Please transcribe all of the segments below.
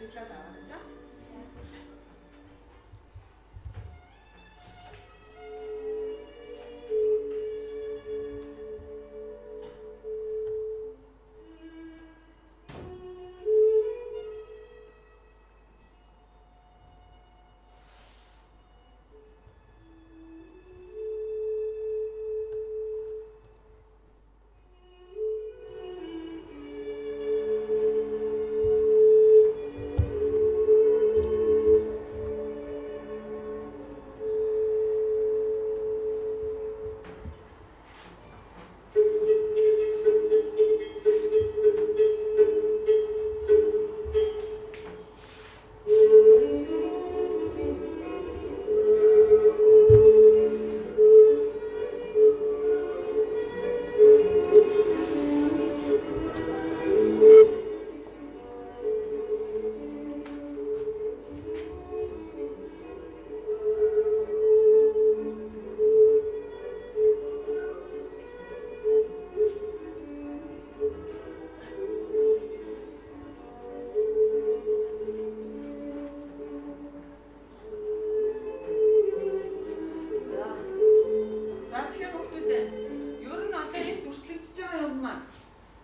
ажиглаад аваарай. За.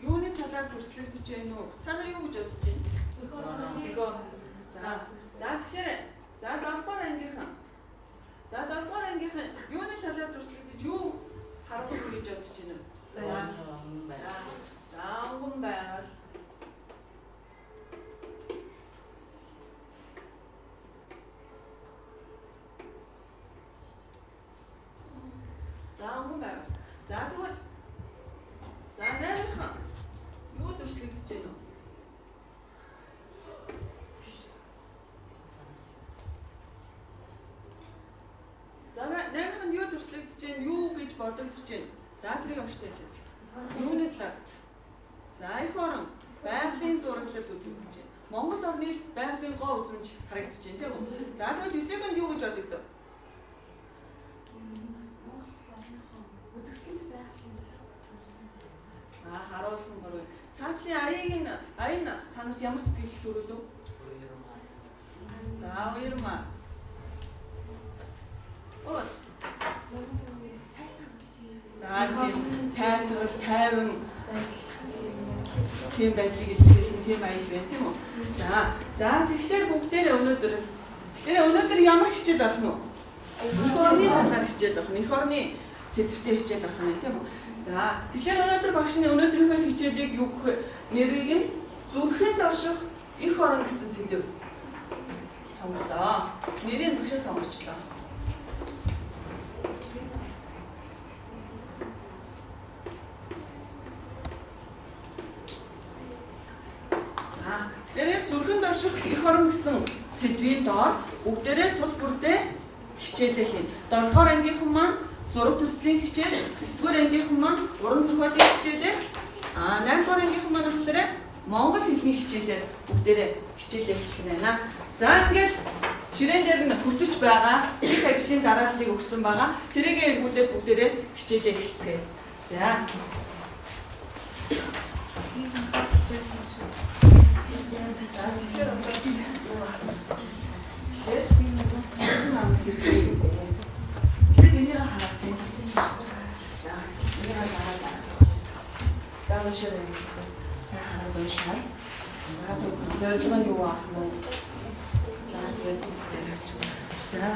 Юуны талаар дүрслэгдэж байна уу? Та нар юу гэж бодож байна? Тэгэхээр за 7 дугаар ангийнхан. За 7 дугаар ангийнхан юуны талаар дүрслэгдэж юу харуулсан гэж бодож байна вэ? За өнгөн байгаль. За өнгөн байгаль. За тэгвэл за 8-хан юу дүрслэгдэж байна вэ? За 8-хан юу дүрслэгдэж байна? Юу гэж бодогдож байна? За тэрийг өгчтэй хэлээ. Юуны талаар? За их орон байгалийн зураглал үзэгдэж байна. Монгол орны байгалийн гоо үзмж харагдаж байна тийм үү? За тэгвэл 9-нд юу гэж бодогдов? Үзэгсэлд байгалийн харуулсан зураг. Цаатлын аян танарт ямар сэтгэл төрүүлв? За уярмаа. Оо. За тийм тайван тийм байдлыг илэрхийлсэн тийм аян байна тийм үү? За тэгэхээр бүгдээрээ өнөөдөр ямар хичээл авах нь вэ? Эх орны талаар хичээл авах нь. Эх орны сэдвтэй хичээл авах нь тийм үү? За тэгэхээр өнөөдөр багшны өнөөдрийнхөө хичээлийг юу гэх вэ? Нэрийг нь зүрхэнд орших эх орон гэсэн сэдв сонголоо. Нэрийг багшаа сонгочлоо. За тэгэхээр зүрхэнд орших эх орон гэсэн сэдвийн доор бүгдээрээ тус бүрдээ хичээлээ хийнэ. 7 дугаар ангийнхан маань зураг төслийн хичээл, 9-р ангийнхан маань уран зохиолын хичээлээр, 8-р ангийнхан маань болохоор монгол хэлний хичээлээр бүгдээрээ хичээлээ хийх нь байна. За ингээд ширээн дээр нь хөтөж байгаа их ажлын дарааллыг өгсөн байгаа. Тэрийгээ эргүүлээд бүгдээрээ хичээлээ эхэлцгээе. За. Ширээ. За дөөшөө. Зорилго нь юу ах вэ? За тэгээд бүгдээрээ. За.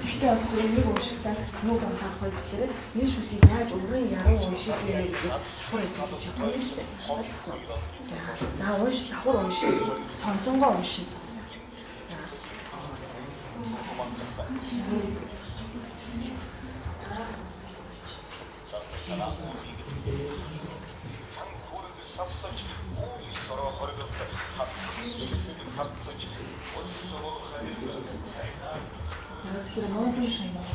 Гэхдээ бол нэг уушигтай нүг анхаарах байлгүй. Энэ шүлгийг яаж өргөн яруу уншиж байна гэдэг хурж чадах юм шүү дээ. Ойлгосноо. За унш давхар уншиж сонсонгоо уншиж. За. Тэгэхээр монгол шин байна.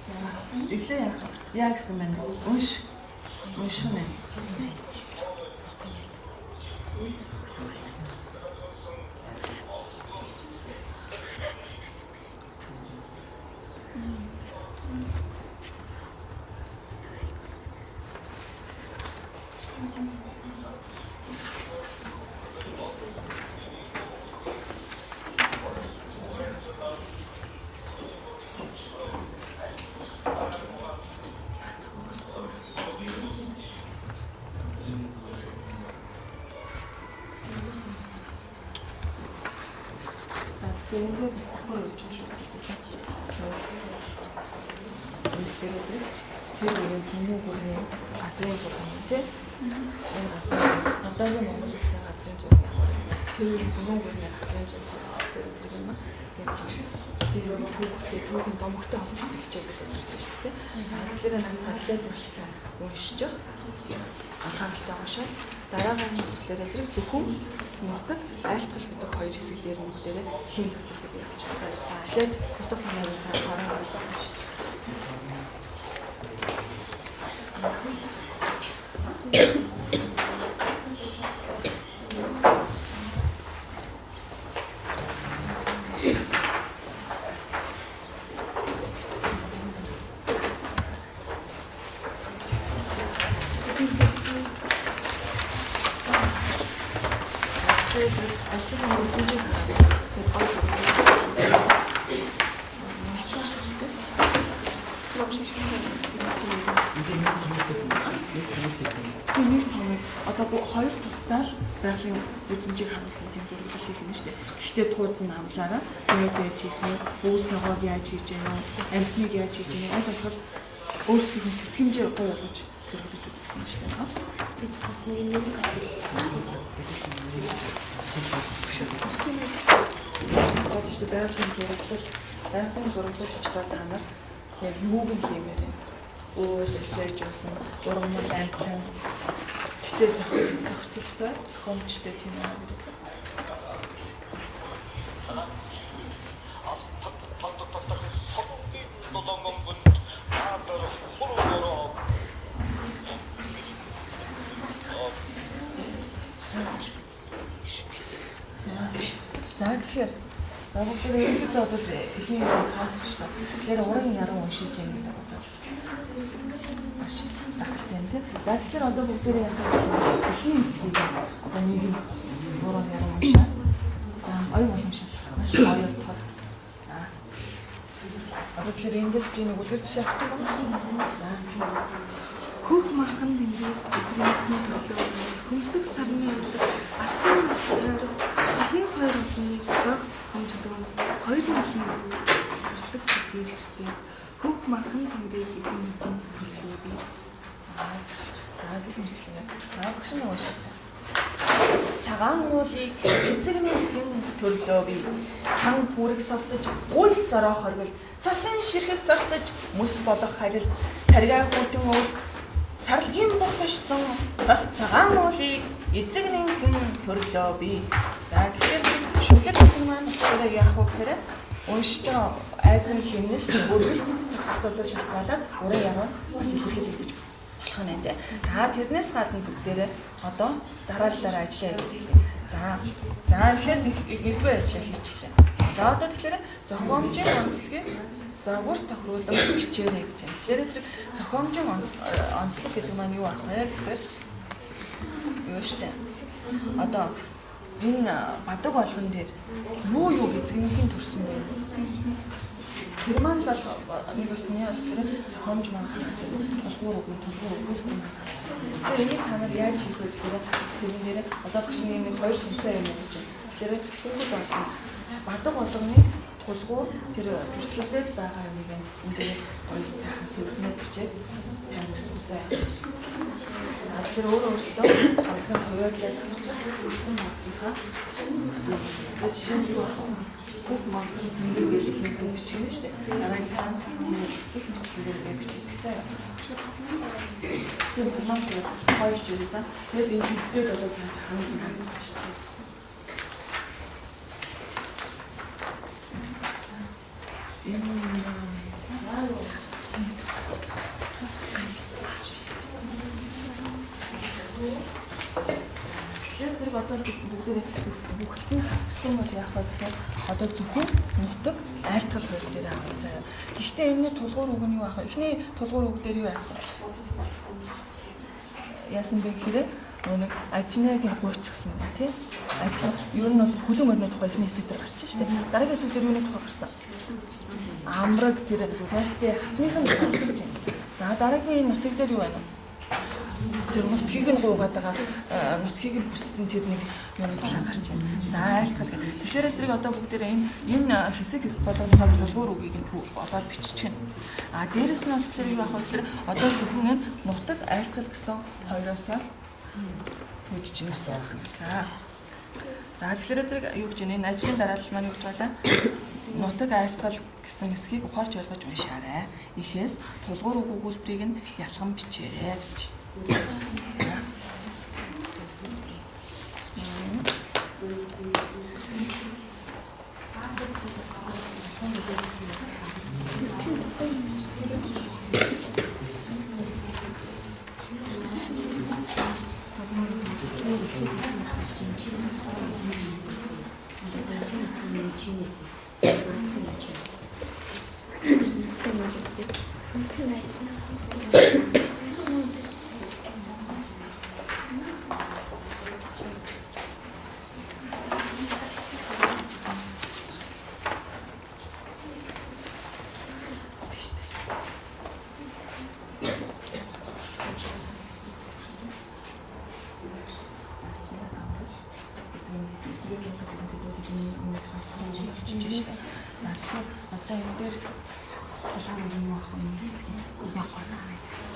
Эхлээ яа гэсэн байна. Уншина. Тэнгэр бас давхар өгч шүү дээ. Тэр нэг бүрний газрын зураг юм тий. Энэ газар одоогийн Монгол гэсэн газрын зураг юм. Тэр нэг бүрний газрын зураг зэрэг юм аа. Тэр түүхэн домогтой холбоотой хичээлүүд өгч шүү дээ. Тэгэхээр хадлаад маш сайн уншиж анхааралтай уншаад дараагийн зүйлээрээ зэрэг зөвхөн нутаг айлтгал гэдэг хоёр хэсэг дээр нүдэрээ хийн зөвлөлөг явуулж байгаа. За эхлээд утга санаагийн сайн харан ойлгох гэж. Ажлын хэмжээ тэгээд гол нэг томыг одоо хоёр тусдаа л байгалийн үзмжийг харуулсан тийм зөвлөл хийх юм шүү дээ. Гэхдээ туудсан амлаараа яаж хийх вэ? Үүс ногоог яаж хийж гэнэ үү? Амьтныг яаж хийж гэнэ? Аль болох өөрсдийнхөө сэтгэмжээ гоё болгож зөвлөж үзэх юм шүү дээ. бид бас нэг Гэхдээ байгалийн зураглал учраас та нар яг юуг нь хиймээр вэ? Өөр сэсэж болно, ургамал амтан. Гэтэ зохицолтой, зохиомжтой тийм юм байна. За тэгэхээр бүгд өөрөдөө одоо ихийн сонсож та. Тэгэхээр уран яруу уншиж байгаа гэдэг бодвол маш тахалтай юм тийм. За тэгэхээр одоо бүгдээрээ яг ихний хэсгийг одоо нэг нь уран яруу уншаа. За оюун уншаа. Маш гоё тод. За. Одоо тэгэхээр эндээс чи нэг үлгэр жишээ авсан байна шүү. За. Хүүх махан тэнгэрийг эзэгнийхэн төлөө хөмсг сарны өглөг асан ус тойрог хөлийн хоёр одныг баг бяцхан чулуунд хоёрын өглөө зарлаг гэдгийг хэртэй хүүх махан тэнгэрийг эзэгнийхэн төлөө би За гэх мэтлээ. За багш нь уушаа. Цагаан уулыг эзэгнийхэн төрлөө би цан бүрэг савсаж гуйл сороо хоргил цасан ширхэг зарцаж мөс болох харил царгаа хүтэн уул сарлгийн бохшсон цас цагаан уулыг эзэгнийхэн төрлөө би. За тэгэхээр шүлэг бүхэн маань өөрөө яах вэ гэхээр уншиж байгаа айзам хэмнэл бүргэлт зогсохтоос шалтгаалаад уран яруу бас илэрхийлэгдэж болох нь нэ. За тэрнээс гадна бүгдээрээ одоо дараалалаар ажиллаа явуулдаг. За тэгэхээр нэгдүгээр ажиллаа хийчихлээ. За одоо тэгэхээр зохиомжийн онцлогийг загвар тохируулан бичээрэй гэж байна. Тэгэхээр зэрэг зохиомжийн онцлог гэдэг маань юу ах вэ гэхээр юу штэ. Одоо энэ бадаг болгон дээр юу эзэгнийхэн төрсөн бэ? Тэр маань л нэг өсний болохоор зохиомж маань толгуур үг. Тэгэхээр энийг та нар яаж хийх вэ гэхээр тэрэн дээр одоо багшны нэг хоёр сүнтэй юм гэж байна. Тэгэхээр хүүхэд болгон бадаг болгоны тулгуур тэр төрслөлтэй байгаа юм ийм энэ хоёр сайхан цэвэрнээ бичээд тавьсан үзье. Тэгэхээр өөрөөсөө хамтан хувирлаад хэлсэн багийнхаа шинэ бүх магад нэг бичихнэ шүү дээ. Дараа цаан гэх мэтчлэрээ бичихтэй. Тэр маань хоёр жирэ за. Тэгээд энэ хэвдээд одоо цааш хамгийн бичихтэй. зэрэг одоо бүгдээ бүгдний харчихсан бол яг гэхээр одоо зөвхөн нутаг айлтгал хоёр дээр авах заяа. Гэхдээ энэ тулгуур үг нь юу ах вэ? Эхний тулгуур үг дээр юу яасан? Яасан бэ гэхээр нэг ажныг гуйчихсан ба тий. Ажин ер нь бол хөлөн морины тухай эхний хэсэг дээр гарч шүү дээ. Дараагийн хэсэг дээр юуны тухай гарсан? Амраг тэр хайртай хатных нь гарч байна. За дараагийн нутаг дээр юу байна? Тэр нутгийг нь гуугаад байгаа нутгийг нь бүссэн тэр нэг юуны талаар гарч байна. За айлтгал гэх. Тэгэхээр зэрэг одоо бүгдээрээ энэ хэсэг болгоны тулгуур үгийг нь болоод бичиж байна. А дээрэс нь болохоор юу ах вэ? Одоо зөвхөн энэ нутаг айлтгал гэсэн хоёроосоо хөөж чинь гэсэн байна. За тэгэхээр зэрэг юу гэж энэ ажлын дараалал маань юу гэж байлаа? Нутаг айлтгал гэсэн хэсгийг ухаарч ойлгож уншаарай. Ихээс тулгуур үг өгүүлбэрийг нь ялган бичээрэй гэж. За тэгэхээр одоо энэ дээр тулгуур юм аах юм диск яг гоосан гэж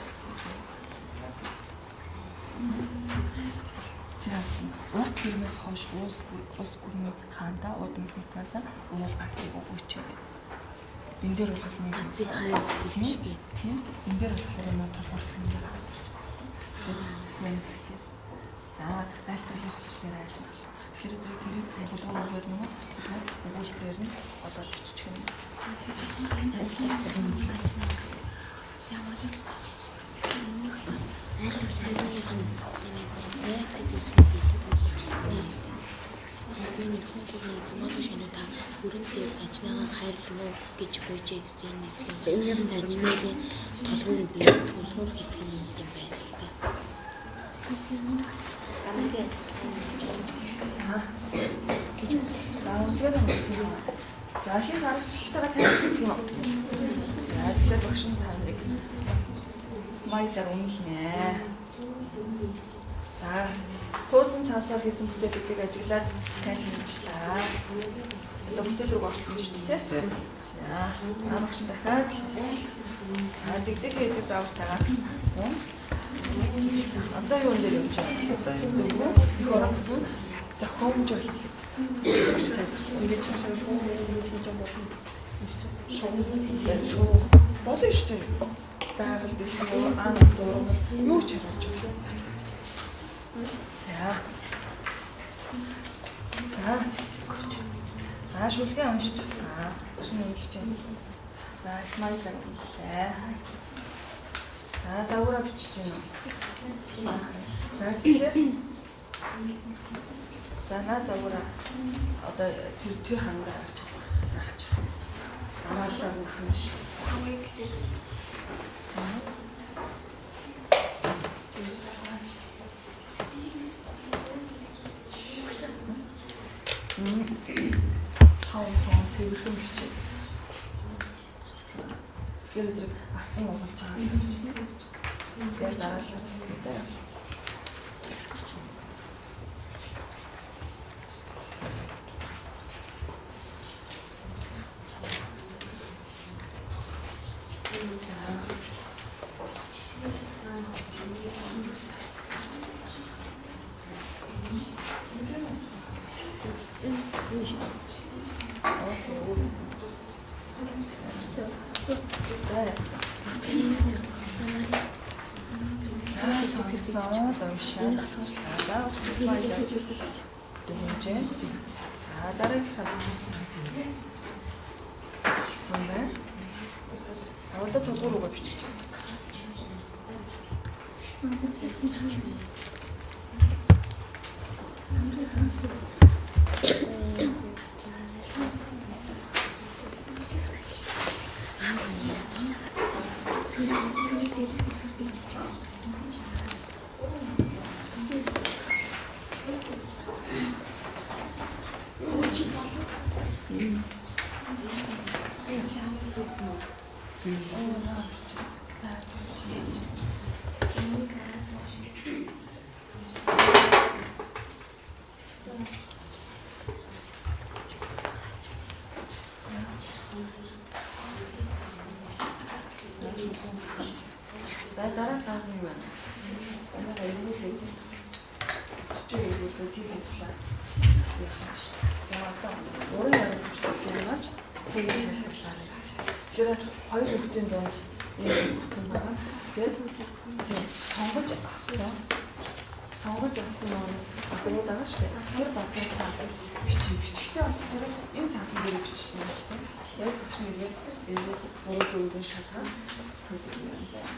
байна. Урт хэрнээс хойш ус гүрний хаанда удам хутгаас уул ганцыг өгөөч. Энэ дээр бол нэг ганцыг хаяа гэж би тийм. Энэ дээр болохоор юм тулгуурсан юм байна. Тэгэхээр за айлтгалын болохоор айлтгал. Тэгэхээр зэрэг тэрийг тулгуур үгээр нь өгүүлбэрээр нь одоо бичиж гэнэ. гэж хөөж гэсэн юм эсвэл энэ ажныг толгойн бие тулгуур хэсэг юм байна л да. За үнэхээр амжилт. За хин харагчлалтайгаа танилцсан юм. За тэгэхээр багш нь та нарыг смайлаар үнэлнэ. За туусан цаасаар хийсэн бүтээлүүдийг ажиглаад танилцчихлаа. Одоо бүтээл рүү орсон шүү дээ. За багш нь дахиад дэгдэг гэдэг заавартайгаа. Одоо юу нэр юм чи? Зөвхөн их орсон зохиомж хийхэд. Ингээд чашаа шүү хийж байгаа юм. Шүү. Болно шүү дээ. Байгаль дэлхийн аан дурам юу ч харуулж байна. За шүлгээ уншчихсан. Шинэ хэлж байна. За смайлаар хэллээ. За загвараа бичиж байна. За тэгэхээр за наа загвараа одоо тэр хангаа авч самаалаа нахна шүү. Хаваа цэвэрхэн бичиж. Тэр зэрэг артын оголж байгаа. Зэрэг дараалал. За. За дараагийнхаа зүүн байна. Одоо тулгуур угаа бичиж байна. За дараа таа юм байна. Манай аюулгүй чичээ аюулгүй тийм ажиллаа. За одоо уран яруу хүчтэй юмаач тэгээд ажиллаа гэж. Тэр хоёр хүүхдийн донд ийм хүүхдэн байгаа. Тэгээд сонгож авсан нэг агуу байгаа шүү дээ. Тэр батлаасаа бичихтэй болохоор энэ цаасан дээр бичихсэн шүү дээ. Яг багш нэгээд энэ буруу зүйлэн шалгаад тэгээд юм заа.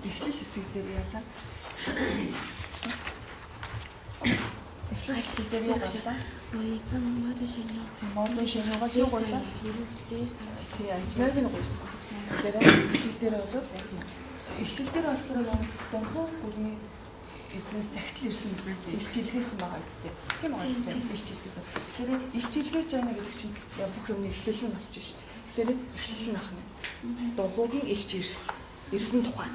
Эхлэл хэсэг дээр яалаа. Эхлэл хэсэг дээр яалаа. Эзэн модон шинэ. Модон шинэгоос юу гойлаа? Зээр таа. Тий, ажныг нь гуйсан. Тэгэхээр эхлэл дээр бол донхоо бүрний эднээс цагтл ирсэн илчилгээсэн байгаа үстэй. Тийм байгаа үстэй. Илчилгээсэн. Тэгэхээр илчилгээж байна гэдэг чинь бүх юмны эхлэл нь болчих шүү дээ. Тэгэхээр эхлэл нь ахна. Донхоогийн илч ирсэн тухай.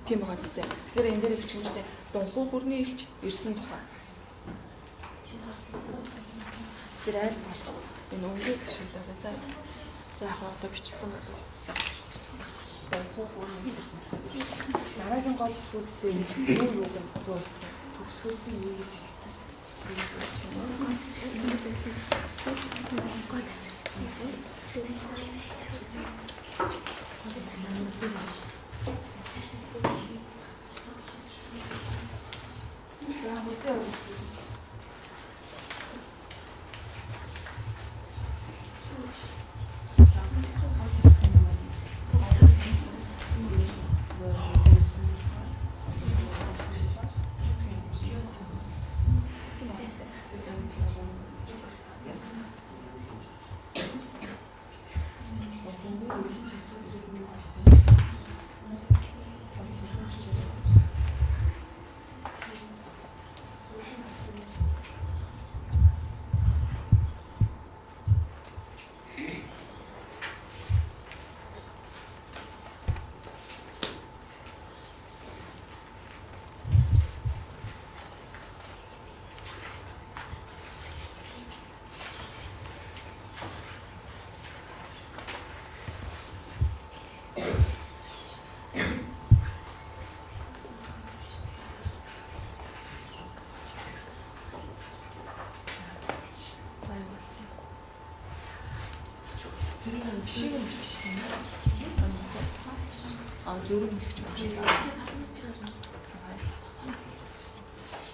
Тийм байгаа үстэй. Тэгэхээр энэ дээр бичих юм шүү дээ. Донхоо бүрний илч ирсэн тухай. Тэр аль болох энэ өнгөийг бишгэлээ. За яг одоо бичсэн байна. За. Донхоо бүрний илч ирсэн. Дараагийн гол сүдтэй юу гуйсан. Төгсгөлтийн юу гэж хэлсэн. Жишээ нь бичиж байна. Зөвөрөг хэлчих юм шиг байна.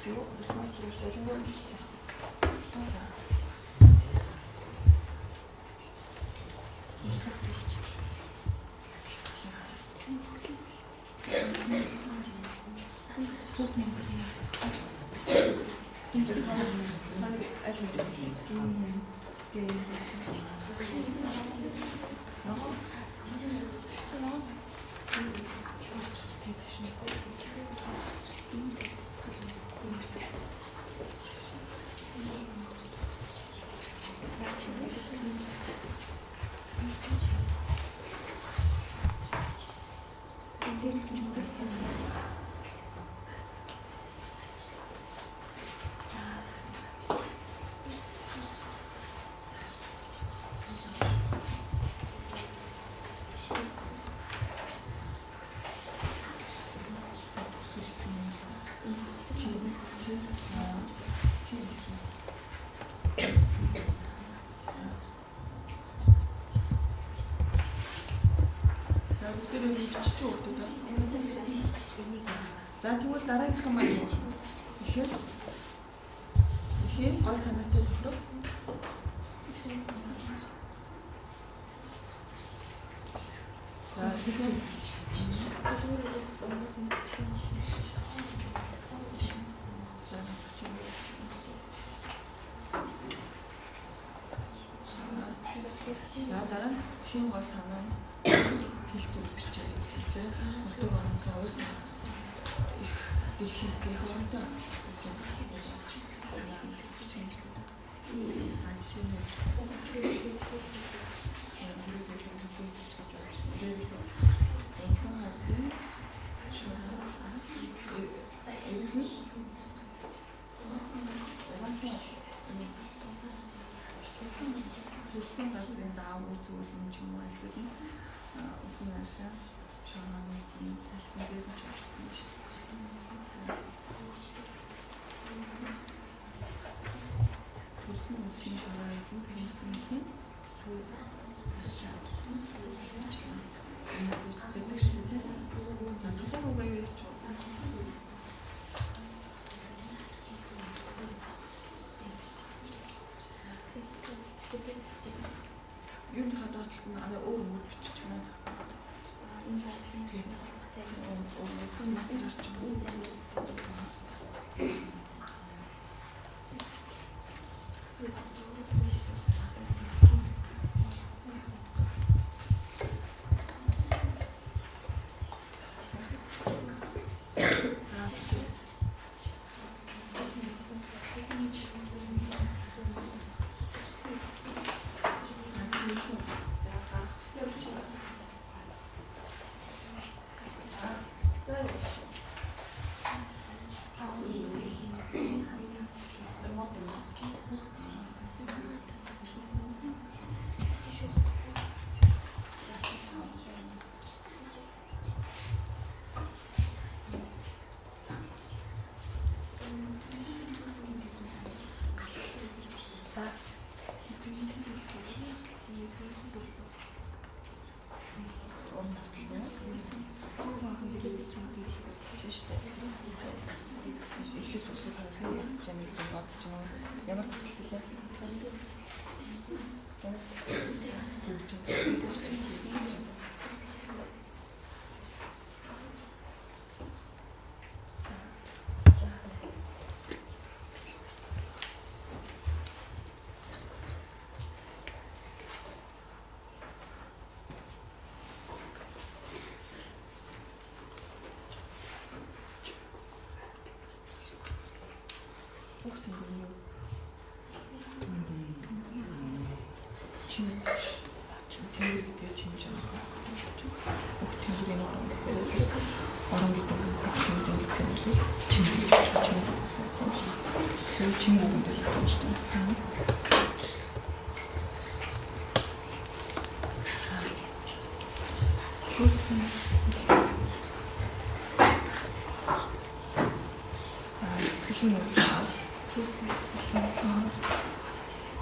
Юу бас зүйл юм бичиж. Тэр өвчч өгдөг. За тэгвэл дараагийнх нь маань юу? Ихэс гол санаатай төлөв. За тэгэхээр за дараа нь хин гол санаа нь хэл зүг бичээ тийм мөрдөг оронтой уус их дэлхийд хоорондоо санаа бичиж гисэн. Аншин төрсөн газрын даав зүйл юм ч юм уу эсвэл усан ашаа шанааны хэлбэрээр ч болж байна шүү. Төрсөн үеийн шанааны хэлсэн сүү ашаа гэдэг шүү дээ. За төлөв үгүй гэж юу нэг хадгалт нь арай өөр өөр бичих чанаа зогсон. Энэ залхын тийм өөр мастерч юм. Ямар тохиолдол вэ?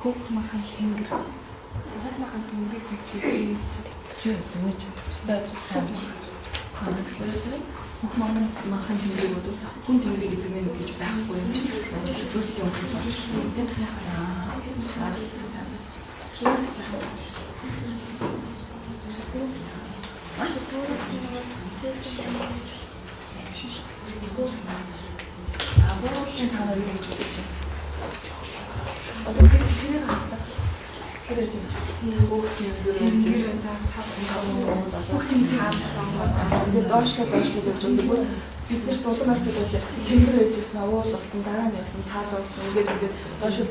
Хөг махан хэнгэр. Хөг махан тэнгэрийг чийж зэмэж тустай зүгсэн. Тэгэхээр зэрэг хөг махан тэнгэрүүд хүн тэнгэрийг эзэмнэ гэж байхгүй юм чи. Зөвхөн юмхээс орж ирсэн юм тийм. Абоолын танаар юу гэж бодож байна? Одоо тэр хата тэр чинь хүүхдийн гэрээ хүүхдийн тэгээд доошлоо гэж боддог. Бид нар дулаан артад бол тэнгэр ээжээс навуул болсон дараа нь ясан таал болсон ингээд доошлоо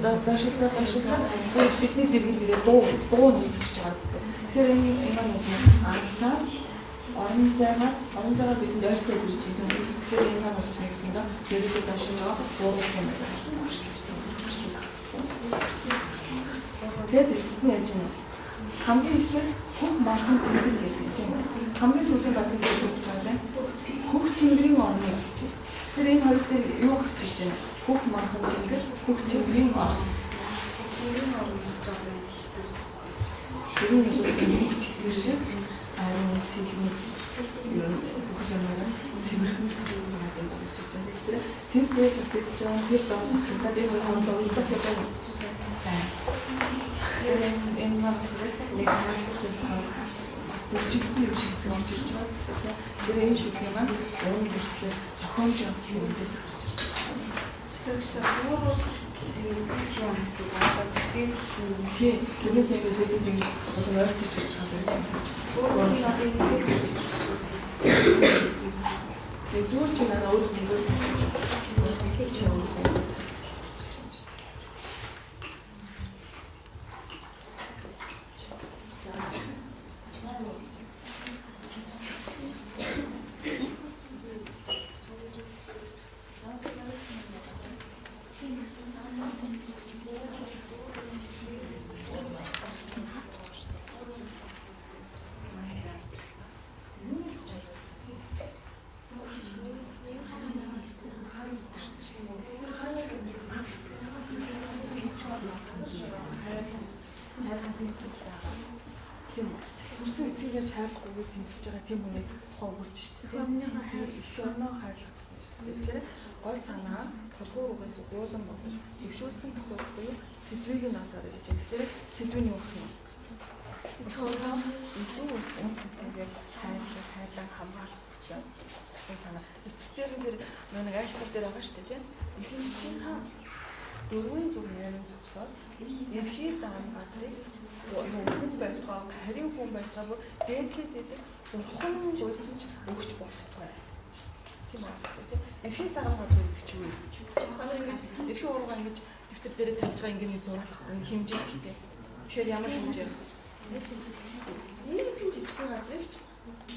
бидний дэргэлэрээ дуу нэгж байгаа зү. Тэгэхээр энэ юм ансаас орон зайгаа бидэнд ойртой ирж байгаа. Тэгэхээр энэ маань болж нэгсэн доо дээрээс доошлоо уурах юм байна. Тэгээд эцэстний яаж юм хамгийн ихээр хөх махан тэнгэр гэдэг юм. Хамгийн сүүлийн гадрын гэж хэлж байгаа юм. Хөх тэнгэрийн орны гэж. Тэр энэ хоёр дээр юу гарч ирж байна? Хөх махан тэнгэр, хөх тэнгэрийн орн. Тэнгэрийн орн гэж байгаа юм. Тэр нь шиг арын цэлний юу бүх юмараа цэвэрхэн суулсан гэдэг болж байна. Тэр дээр хэвдэж байгаа тэр доод чинь дээр хоолой уйлдах гэдэг байна. Энэ маань нэг хавцсан бас бүжигсэн юм шиг юм жиж байгаа. Тэр энэ шүлэг маань уун бүрслэр зохиомж явуулсан үндээс гарч ирж байна. тэгш өөрөө тийм юмсуу байгаа. Тийм. Тэрнээс ингэж хэлээд ингэ одоо ойлгож хийж байгаа юм. Өөрөө надад ингэ Тэгээ зүгээр чи надад өөр хөнгөөр хэлж явуулъя. Хүрсэн эцгийгээр чаарлахгүй тэмцэж байгаа тийм хүний тухай өгүүлж шүү дээ. Өмнөхийн хайр өрнөө хайрлах гэсэн. Тэгэхээр гол санаа толгуур угаас уулан бодож төвшүүлсэн гэсэн үг буюу сэдвийг нь аваад ирж байгаа. Тэгэхээр сэдвийн юу гэх юм? Ихоороо ишин үнцэнтэйгээр хайрлан хамгаалах хэрэгтэй гэсэн санаа. Эцсээр нь тэр нэг айлтар дээр байгаа шүү дээ. Ихэнхийнхаа дөрвөн зүг нэрийн зүгсоос эрхий даан газрыг хүн байлгаа, харин хүн байлгаа бүр дээдлээд байдаг бурхан гойсон ч өгч болохгүй. Тийм үү? Эрхий даан газар гэдэг чи юу? Эрхий ургаа ингэж дэвтэр дээр тавьж байгаа ингээд зураг хэмжээ гэдэг. Тэгэхээр ямар хэмжээ? Ийм жижиг газрыг ч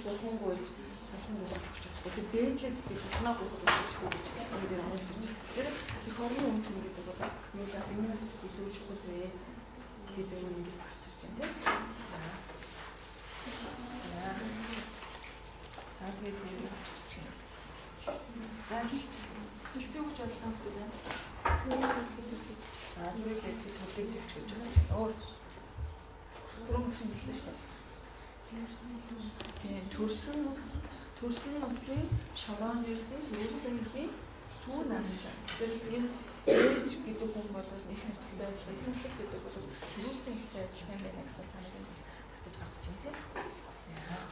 бурхан гойж өгч болохгүй. Тэр дээдлээд байдаг танаа бурхан өгч өгч энэ дээр амжилт хийж. Тэгэхээр их орны үнцэн гэдэг бол юунаас илүү чухал вэ гэдэг нь ингээс гарч ирж байна тийм. За тэгээд юу хийчих юм. За хилцээ өгч орлоо гэдэг юм. Тэгээд төлөв төвч гэж байна. Өөр бүрэн гүшин хэлсэн шүү дээ. Тэгээд төрсөн нутгийн шорон нэртэй төрсөнгийн сүүн ааш. Тэгэхээр энэ ээж гэдэг хүн бол их хэрэгтэй ажиллах гэдэг бол төрсэн ихтэй ажиллах юм байна гэсэн санааг бас татаж авч чинь тийм.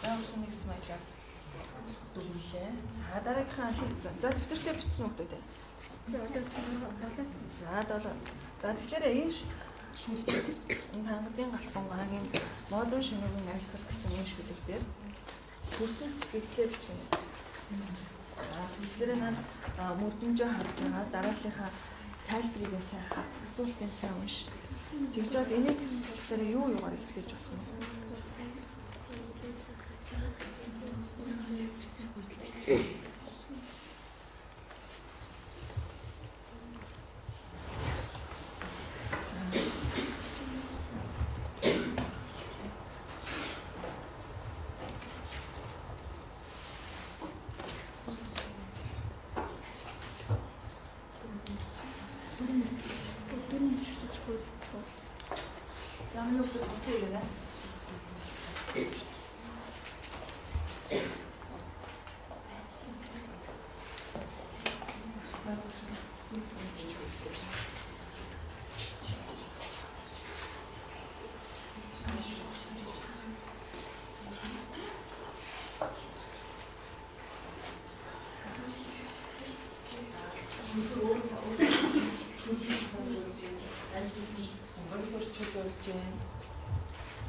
За нэг смайлаа дүгнэлээ. За дараагийнхаа хийцэн. За дэвтэртээ бичсэн үг дээ. За 7. За тэгэхээр энэ шүлэг энэ хангалтын галсан гагийн модон шинэгийн айлхар гэсэн энэ шүлэг дээр төрсэн сэтгэлдээ бичнэ. Тэгэхээр над мөрдөнжөө харж байгаа дарааллынхаа тайлбарыг сайн асуултын сайн унш. Тэгж чад энийг тэр юу юугаар илэрхийлж болох юм?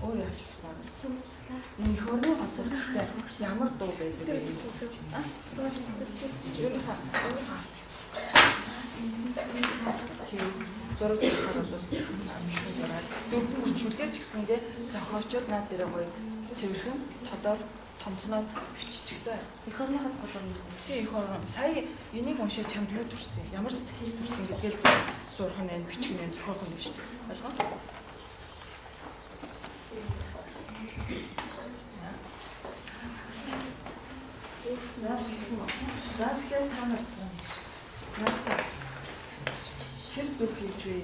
Өөр яаж болох вэ? Энэ хөрний хоцортой ямар дуу байдаг вэ? Зураг хараад дөрвөн хүчүүлж гисэндээ зохиочод наад дээр гоё цэвэрхэн тодор томхноод биччих заа. Эх орныханд голом. Тий эх орн. Сая энийг уншаад чамд юу төрсөн? Ямар сэтгэл төрсөн гэдгээл зурх нь бичих нь зохиох нь шүү дээ. Ойлгоо? За тэгэхээр та нар хэр зүрх хийж вэ?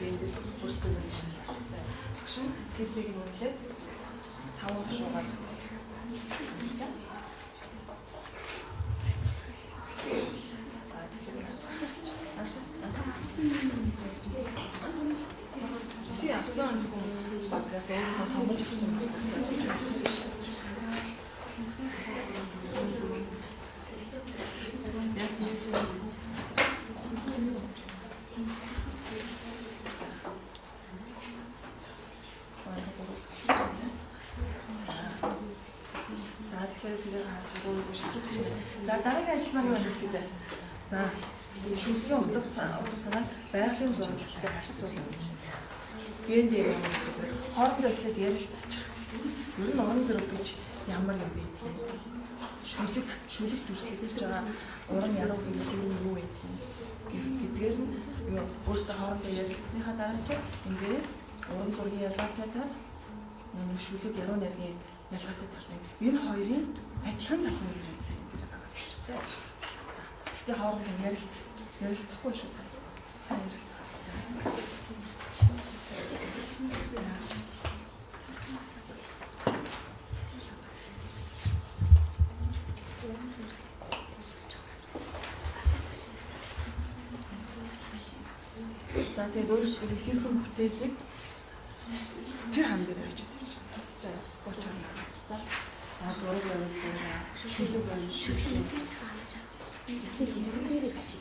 Эндээс өөрсдөө нэг шин. Багш нь хийснийг нь үнэлээд 5 шуугаад. Тий авсан зөвхөн багаас өөрийнхөө сонгож өгсөн байна. Яасан. За тэгэхээр тэгээ хаач өөрийгөө шилжүүлж байна. За дараагийн ажил маань юу вэ гэдэг. За шүлгийн утга санаа байгалийн зурагтай харьцуулна гэж. Гэн дээр юм зүгээр хоорондоо эхлээд ярилцчих. Ер нь уран зураг гэж ямар юм бэ тийм. Шүлэг дүрслэгдэж байгаа уран яруу гэдэг нь юу вэ гэдгээр нь юу өөрсдөө хоорондоо ярилцсныхаа дараа чи энэ дээр уран зургийн ялгаатай нэг шүлэг яруу найргийн ялгаатай талын энэ хоёрын адилхан талын юм гэдэг байгаа гэж байна. За гэхдээ хоорондоо ярилцахгүй шүү. Сайн ярилцах. За тэгээд өөрөөр хийсэн бүтээлийг тэр хам дээр авчиж тавьж байна. За скотч хам. За зураг явуулсан. Шүлэг байна. Шүлэг хааж байгаа. Засны дэлгүүрээр гачиж.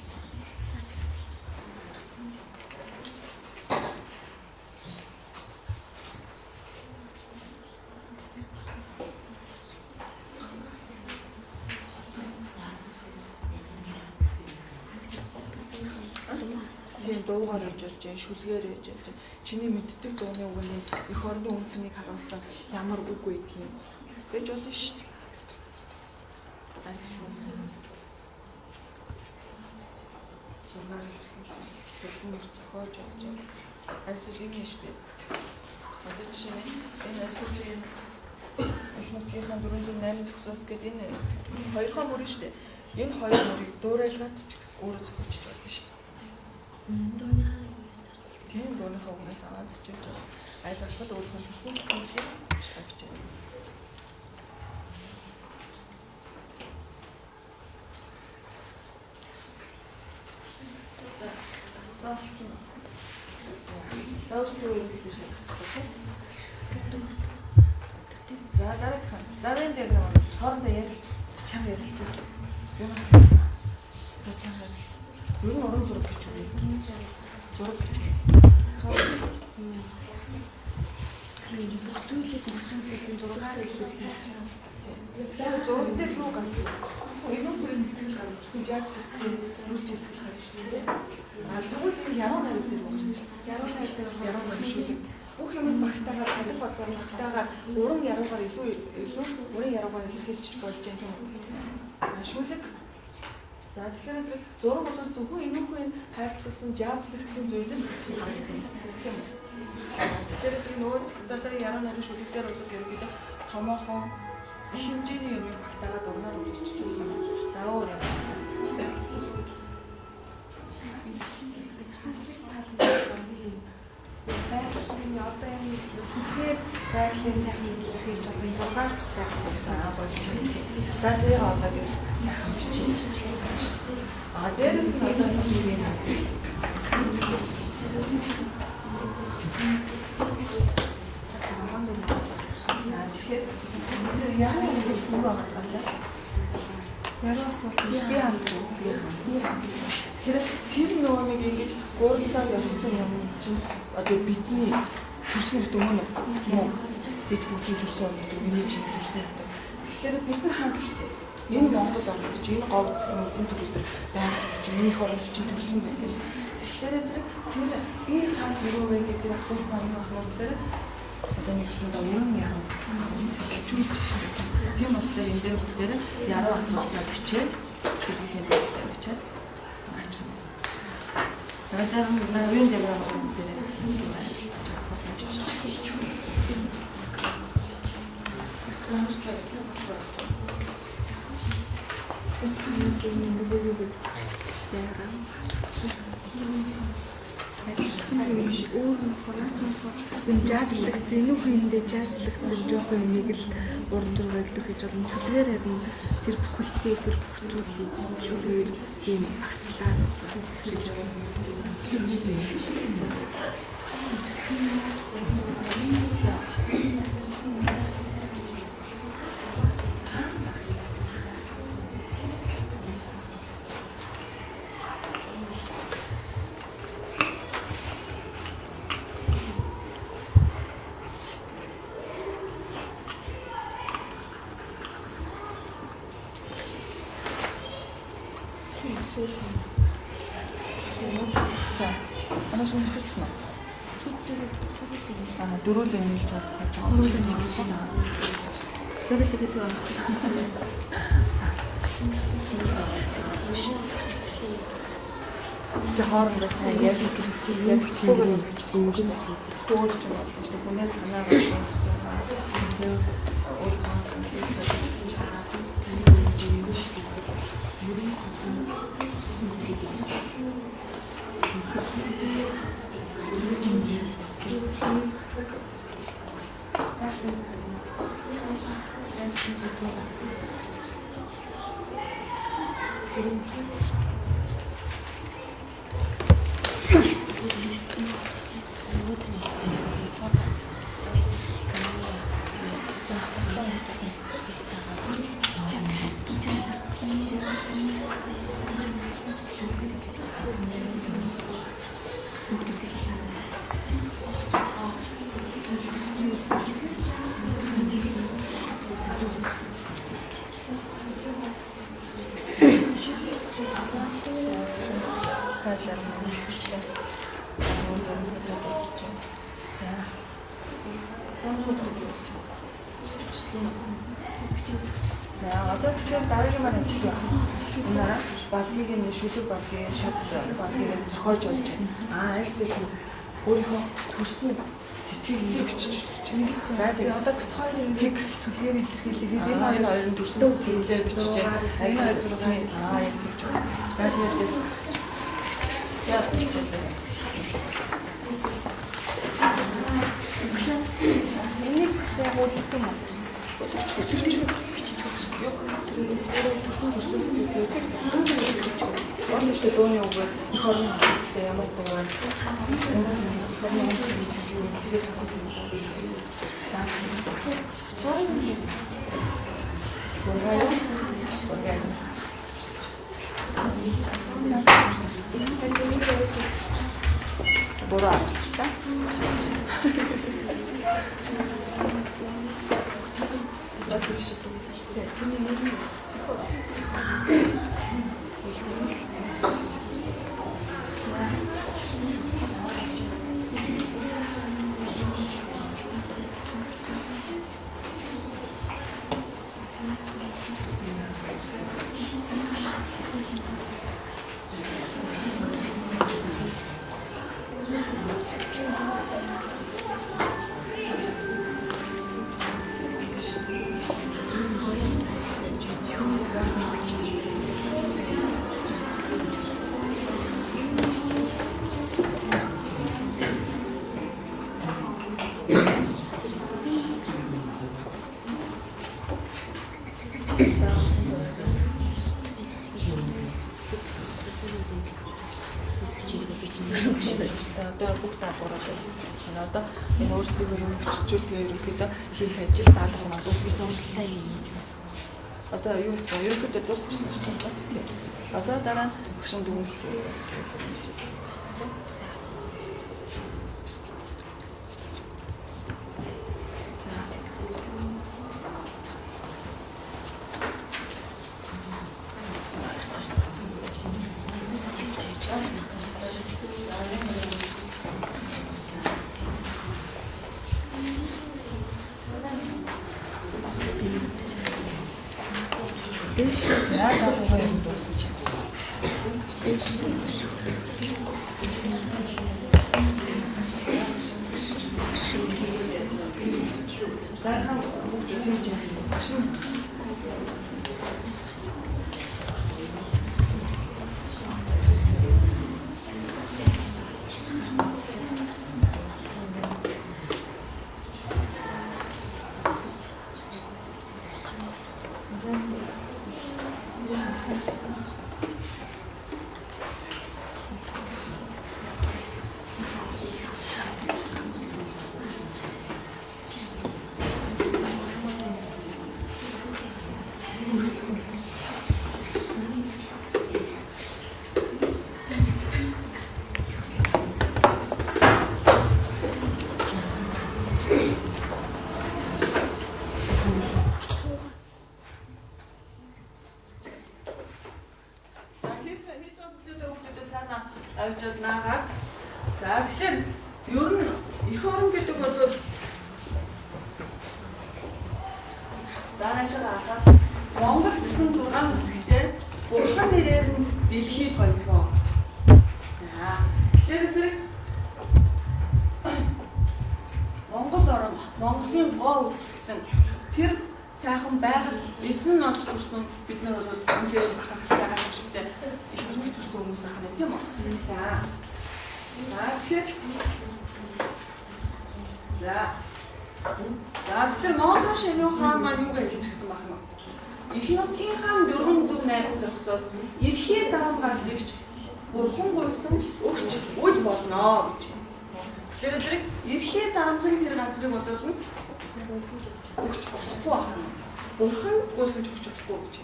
Дуугаар хийж болж байна, шүлгээр хийж болж байна. Чиний мэддэг дууны үгний эх орны үнцнийг харуулсан ямар үг байдгийг гэж болно шүү дээ. Бас шүү. Сумаар хэлбэр зохиож явж байна. Эсвэл юм шүү дээ. Одоо жишээ нь энэ эсвэл эхнийхээ 408 зохисоос гэдэг энэ хоёрхан мөр шүү дээ. Энэ хоёр мөрийг дуурайлгаад ч гэсэн өөрөө зохиолч болно шүү дээ. Тийм дууныхаа үгнээс аваад ч юм уу айлгуулбал өөрийнхөө төрсөн сэтгэлийг авч байна. За өөрсдөө юм хэлж шалгачихлаа. За дараагийн зарын дээр хоорондоо ярилцсан. Чанга ярилцсан. Юунаас чанга ярилцсан. Ер нь уран зураг гэж үү? Зураг гэж үү? Зураг гэсэн. Тийм зүйлийг өгсөн зургаар илүүсэн. Тэгээд зураг дээр юу гардаг? Энэ хүн хэсэг гарч хүн жаац гэсэн үрж хэсэг гарч шүү дээ. Тэгвэл энэ яруу найр дээр өгч. Яруу найр шүлэг. Бүх юм багтаагаар хадаг багтаар багтаагаар уран яруугаар илүү уран яруугаар илэрхийлж болж байгаа юм. За шүлэг. За тэгэхээр зураг бол зөвхөн энэхүү хайрцагсан жаазлагдсан зүйл л харагдана. Тийм үү? Тэгэхээр нөгөө талаар яруу найрын шүлэг дээр бол ерөнхийдөө томоохон их хэмжээний юм багтаагаад урнаар үлчиж байгаа юм. За өөр юм. Байгалийн одоо энэ шүлгээр байгалийн сайхан илэрхийлж болсон зургаар бас байх. За болж байна. За тэгээ одоогээс сайхан бичиж. Дээрээс нь одоо юм. За тэгэхээр яруу асуулт юу байна? Яруу асуулт би ханддаг. Тэр нөгөө нэг ингэж гурлаар явсан юм чинь одоо бидний төрсөн гэдэг юм уу? Бид бүгдийн төрсөн гэдэг миний чинь төрсөн гэдэг. Тэгэхээр бид нар хаан төрсөн. Энэ Монгол орнд чинь энэ говц үзэн төрөлдөр байгаад чинь энэ хоронд чинь төрсөн байх. Тэгэхээр тэр би хаан юу вэ гэдэг асуулт маань байна гэхээр одоо нэг юм да уран яруу асуулт хэлжүүлж шээ. Тийм болохоор энэ дээр бүгдээр яруу асуултаа бичээд шүлгийн дээр бичээд за дараа нь дээр өөр энэ жазлаг зэнүүх юмдээ жазлагдсан жоохон юмыг л урд зургаар илэрхийлж байгаа юм. Чүлгээр харин тэр бүхэлдээ тэр бүх зүйлийг чүлгээр ийм агцлаар хийж байна. За. Манай шинж хэлсэн үү? Дөрүүлээ нийлж байгаа гэж байгаа. Дөрүүлээ нийлж байгаа. Дөрүүлээ гэдэг нь хэлсэн. За. Хоорондоо сайн яаж хэлсэн яг бүгд өнгөн төөрч байгаа. Хүнээс санаа гаргах гэсэн. Тэр өөр хаасан хийсэн чараа. За одоо тэгэхээр дараагийн маань ажил явах. Энэ багийг нь шүлэг багийг шат багийг зохиож болж байна. Альс их өөрийнхөө төрсөн сэтгэлийг бичиж байна. За тэгээ одоо бит хоёр ингээд чүлгээр илэрхийлээ. Энэ хоёрын төрсөн сэтгэлээ бичиж байна. Энэ хоёр зургийг яг тэгж байна. За тэгээд яа гэж байна. Энийг гэсэн хуулах юм уу? Оны шүү дөөний үг их орон хэлсэн ямар гоо Бороо авч та. Одоо бүх даалгавраа байсан. Одоо энэ өөрсдөө хөрвүүлж тэгээ ерөнхийдөө хийх ажил даалгавар маань дуусчихлаа юм. Одоо юу гэх вэ? Ерөнхийдөө дуусчихсан шүү дээ. Одоо дараа нь хөшин дүгнэлт За наашаа асаа. Монгол гэсэн 6 үсгээр бурхан нэрээр нь дэлхийд хоёрдгоо. За. Тэгэхээр зэрэг Монгол орн Монголын гоо үзэсгэлэн тэр сайхан байгаль эзэн нь олж төрсөн бид нар бол үнээр бахархалтай гайхамшигтай их хөрөнгө төрсөн хүмүүс ахна тийм үү. За. Тэгэхээр тэгэхээр Монгол шөнийн хаан маань юу гэж хэлчихсэн баг нь. Ихэнхийн хаан 408 зогсоос эрхээ дарамгаа зэрэгч бурхан гуйсан өгч үл болно гэж. Тэгэхээр зэрэг эрхээ дарамгын тэр газрыг боловно өгч болохгүй байна. Бурхан гуйсан ч өгч болохгүй гэж.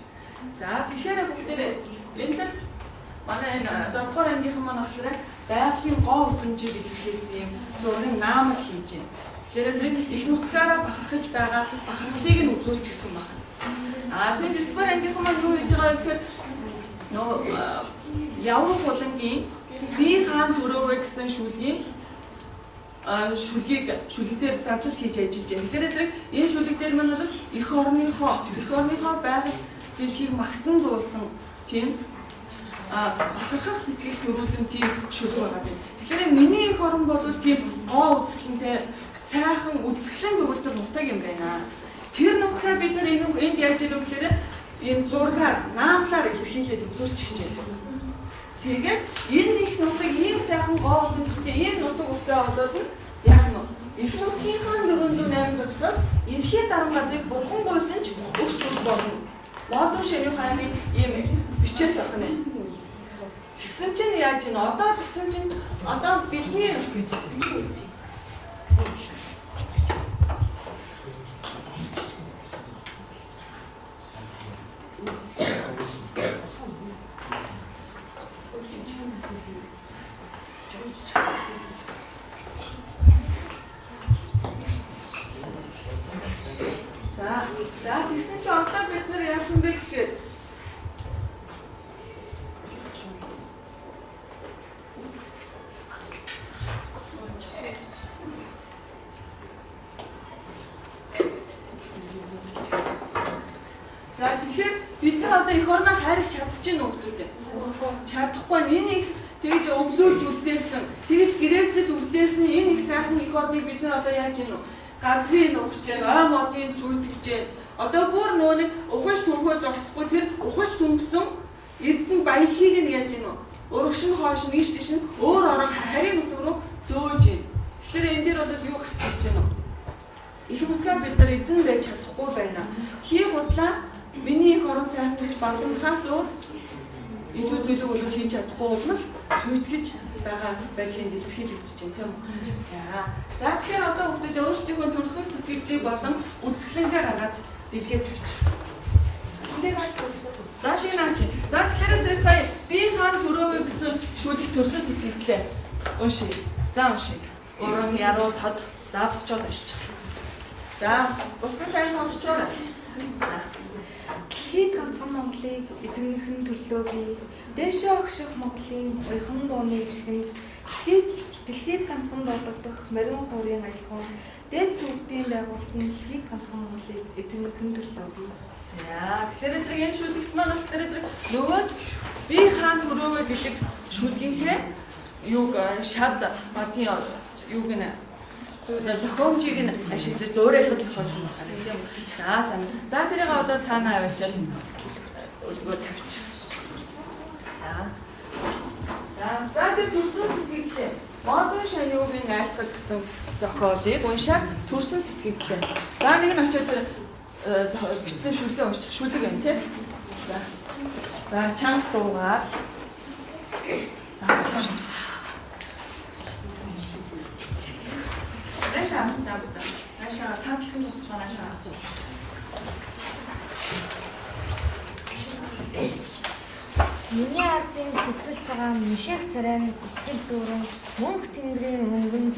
За тэгэхээр бүгдээрээ энэ тал манай энэ 7 дугаар ангийнхан маань болохоор байгалийн гоо үзмжийг илэрхийлсэн юм зургийн наамал хийж байна. Тэгэхээр зэрэг их нутгаараа бахархаж байгаа бахархлыг нь үзүүлчихсэн байна. Тэгээд 9 дугаар ангийнхан маань юу хийж байгаа гэхээр нөгөө явуу булангийн би хаан төрөөвэ гэсэн шүлгийг шүлгээр задлал хийж ажиллаж байна. Тэгэхээр зэрэг энэ шүлэг дээр маань бол эх орныхоо байгаль дэлхийг магтан дуулсан тийм бахархах сэтгэл төрүүлэн тийм шүлэг байгаа юм. Тэгэхээр миний эх орн бол тийм гоо үзэсгэлэнтэй сайхан үзэсгэлэн төгөлдөр нутаг юм байна. Тэр нутгаа бид нар энд яаж ирэх вэ гэхээр ийм зургаар наамлаар илэрхийлээд үзүүлчих гэж байна. Тэгээд энэ их нутаг ийм сайхан гоо үзэсгэлэнтэй ийм нутаг усаа болоод яг нь их нутгийн хаан 408 зогсоос эрхээ дарамгазыг бурхан гуйсан ч өгч болно. Модон ширийн хааны ийм бичээс байх нь. Тэгсэн чинь яаж ийн одоо тэгсэн чинь одоо бидний За тэгсэн чинь одоо бид нар яасан бэ гэхээр бид нар одоо эх орноо хайрлах чадчихэв нөхдөдөө. Чадахгүй энэ их тэгж өвлүүлж үлдээсэн, тэгж гэрээслэл үлдээсэн энэ их сайхан эх орныг бид нар одоо яаж ийн газрын нухаж, ой модын сүйтгэж, одоо бүр нөө нэг ухаж түнхөө зогсохгүй тэр ухаж түнгсэн эрдэнэ баялагийг нь яаж ийн урагшин хоош нэгш тийш нь өөр орог харийн нутг руу зөөж ийн. Тэгэхээр энэ дээр бол юу гарч ирж байна вэ? Их нутгаар бид нар эзэн байж чадахгүй байна. Хий худлаа миний их орон сайхан гэж баламхаас өөр илүү зүйлийг бол хийж чадахгүй бол сүйтгэж байгаа байдлын дэлгэрүүлэгдэж байна тийм үү. За тэгэхээр одоо бүгд өөрсдийнхөө төрсөн сэтгэлийг болон үзэсгэлэнгээ гаргаад дэлгээд тавьчих. За тийм аа чи. За тэгэхээр сая би хаан төрөөвэ гэсэн шүлэг төрсөн сэтгэлээ уншия. За уншия. Уран яруу тод за босчоод уншчих. За бусдын сайн сонсчоор. За дэлхийд ганцхан Монголыг эзэмнэхэн төлөө би дээшээ огших Монголын уяхан дууны гიშгэнд дэлхийд ганцхан дуудагдах морин хуурын аялгаунд дээд сүлтийн байгуулсан дэлхийд ганцхан Монголыг эзэмнэхэн төлөө би. За тэгэхээр зэрэг энэ шүлэгт маань болохоор зэрэг нөгөө би хаан төрөөвэ гэдэг шүлгийнхээ юуг шад батын юуг нэ зохиомжийг нь ашиглаж дуурайлах зохиосон байна тийм. За сайн. За тэрийг одоо цаанаа аваачаад өлгөөд тавьчих. За тэр төрсөн сэтгэлээ модон шаяугийн айлтгал гэсэн зохиолыг уншаад төрсөн сэтгэлээ. За нэг нь очиод тэр бичсэн шүлгээ уншчих. Шүлэг байна тийм. За чанга дуугаар. За Наша давда. Наша цаатлахын зогсож байгаа наша. Миний ардын сэтгэл цагаан мишэг царайн бүтгэл дүүрэн мөнх тэнгэрийн мөнгөн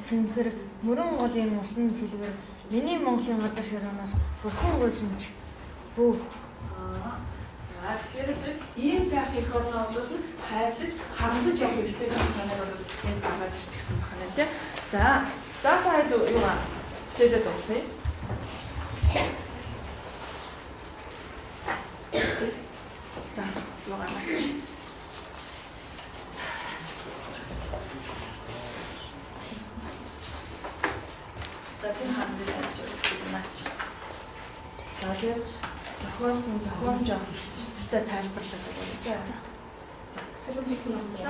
цэнхэр мөрөн голын усан цэлгэр миний Монголын газар шороноос бурхан гуйсан ч бөө. За тэгэхээр ийм сайхан их орноо бол хайрлаж хамлаж явах хэрэгтэй гэсэн санааг бол энд гаргаж ирчихсэн байна тийм. За таад юу га хэлээд дуусна. За тэгээд зохиомж хүчтэй тайлбарлаад байна. За. За. Халуун хийсэн юм. За.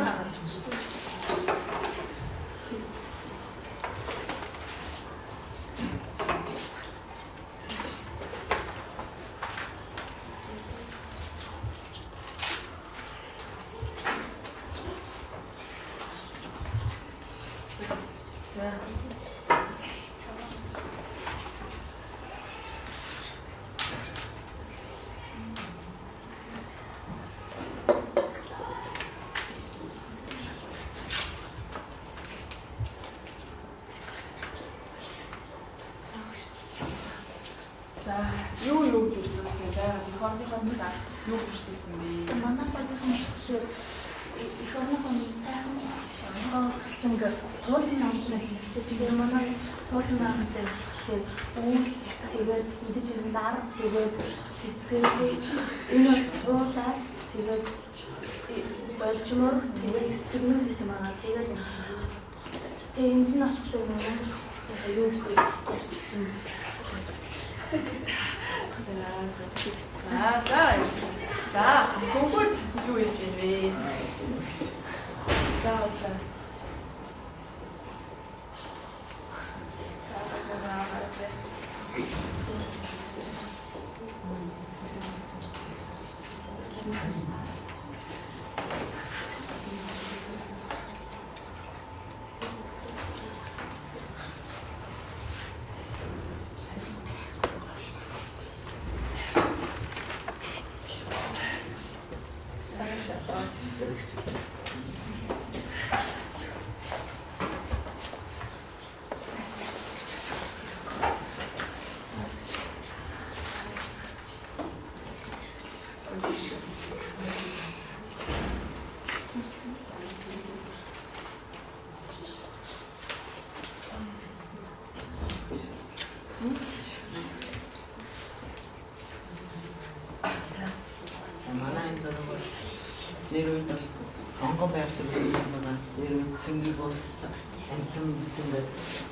За, юу дүрсэлсэн. За, эх орныхоо талаар юу дүрсэлсэн бэ? Манай багийнхан болохоор их орныхоо сайхан гоо ингээд туудлын амтлаа хийчихсэн. Тэр манай туудлын амтлаа гэхээр үйл тэгээд мэдээж хэрэг нар тэгээд цэцэрлэг энэ уулаа тэгээд болчмор тэгээд цэцэгнээс хийсэн байгаа. Тэгээд энд нь болохоор манай юу гэж ярьчихсан. За, бүгд юу хийж байна вэ? За. Манай энэ дөрөв нэр үед онгон байршил хийсэн байгаа. Нэр үед цэнгийг ус амтан гэдэг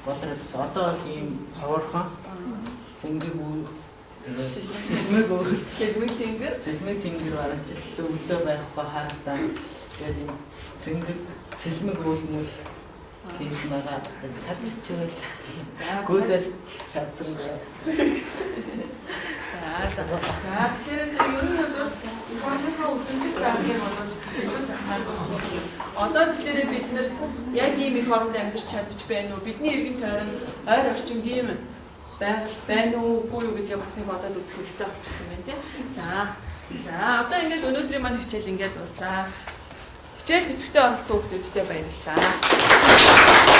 болоод одоо ийм ховорхон цэнгийг цэлмэг тэнгэр барагчлал өвлөө байхгүй харагдаа. Тэгээд энэ цэнгэг цэлмэг өвлмөл хийсэн байгаа. Цаг хичээл гүйцэл чадсан байна. За тэгэхээр ер нь бол гонхоо үзэнцэг байгааг болоод илүү сайхан болсон. Одоо тэгэхээр бид нар яг ийм их оронд амьдарч чадчих байна уу? Бидний эргэн тойронд ойр орчингийн байгаль байна уу, үгүй юу гэдгийг бас нэг бодоод үзэх хэрэгтэй болчихсон байна тийм. За одоо ингээд өнөөдрийн маань хичээл ингээд дуслаа. Хичээл тэтгэвтэй оролцсон хүмүүстээ баярлалаа.